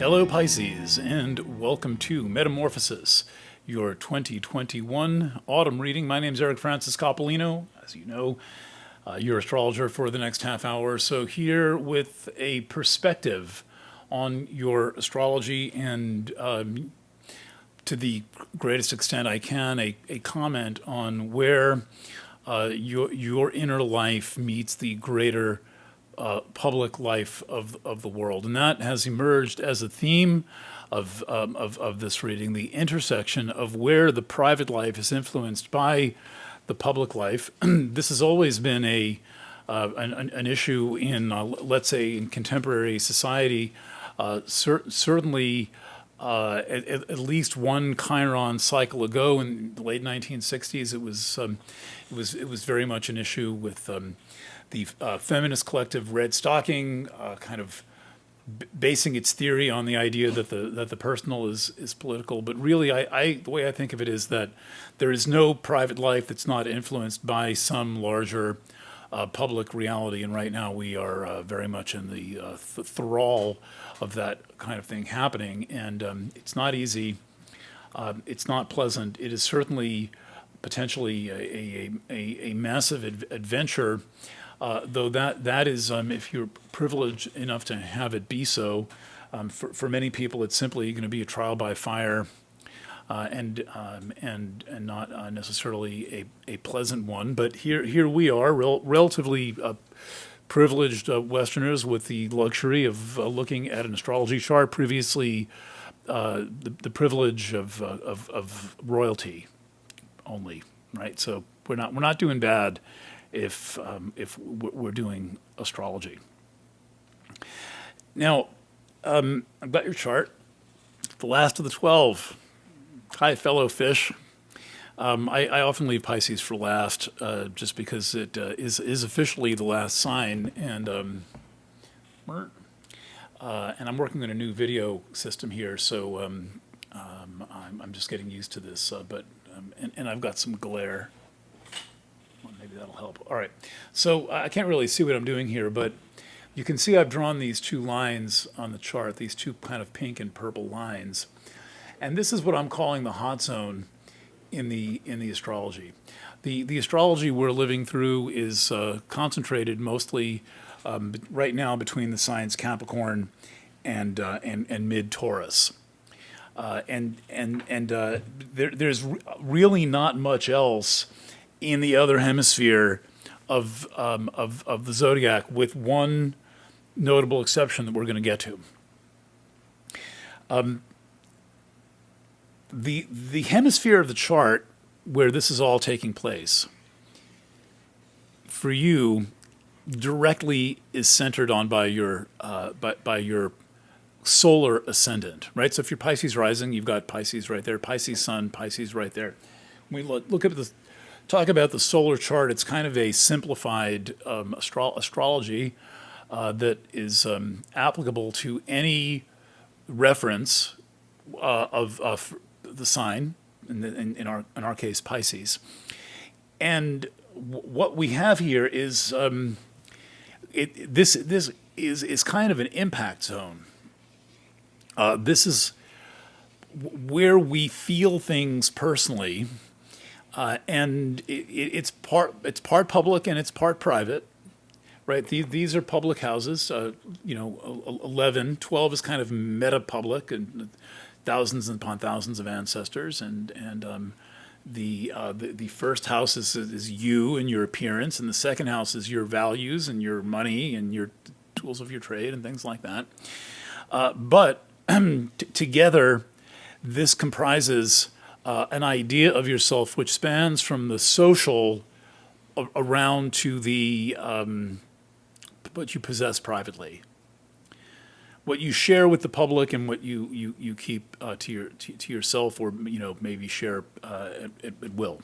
Hello Pisces, and welcome to Metamorphosis, your 2021 autumn reading. My name is Eric Francis Coppolino, as you know, your astrologer for the next half hour. So here with a perspective on your astrology and to the greatest extent I can, a comment on where your inner life meets the greater public life of the world. And that has emerged as a theme of this reading, the intersection of where the private life is influenced by the public life. This has always been an issue in, let's say, in contemporary society. Certainly, at least one Chiron cycle ago, in the late 1960s, it was very much an issue with the feminist collective Red Stocking, kind of basing its theory on the idea that the personal is political. But really, the way I think of it is that there is no private life that's not influenced by some larger public reality. And right now, we are very much in the thrall of that kind of thing happening. And it's not easy. It's not pleasant. It is certainly potentially a massive adventure. Though that is, if you're privileged enough to have it be so, for many people it's simply going to be a trial by fire, and not necessarily a pleasant one. But here we are, relatively privileged Westerners with the luxury of looking at an astrology chart. Previously, the privilege of royalty only, right? So we're not doing bad if we're doing astrology. Now, I've got your chart, the last of the 12. Hi, fellow fish. I often leave Pisces for last, just because it is officially the last sign, and I'm working on a new video system here, so I'm just getting used to this. But I've got some glare. Maybe that'll help. All right. So I can't really see what I'm doing here, but you can see I've drawn these two lines on the chart, these two kind of pink and purple lines. And this is what I'm calling the hot zone in the astrology. The astrology we're living through is concentrated mostly right now between the signs Capricorn and mid-Taurus. There's really not much else in the other hemisphere of the zodiac, with one notable exception that we're going to get to. The hemisphere of the chart where this is all taking place, for you, directly is centered on by your solar ascendant, right? So if you're Pisces rising, you've got Pisces right there, Pisces sun, Pisces right there. When we look at talk about the solar chart, it's kind of a simplified astrology that is applicable to any reference of the sign, in our case Pisces. And what we have here is this is kind of an impact zone. This is where we feel things personally. And it's part public and it's part private, right? These are public houses. 11, 12 is kind of meta public, and thousands upon thousands of ancestors. And the first house is you and your appearance, and the second house is your values and your money and your tools of your trade and things like that. But together, this comprises an idea of yourself which spans from the social around to the what you possess privately, what you share with the public, and what you keep to yourself, or maybe share at will.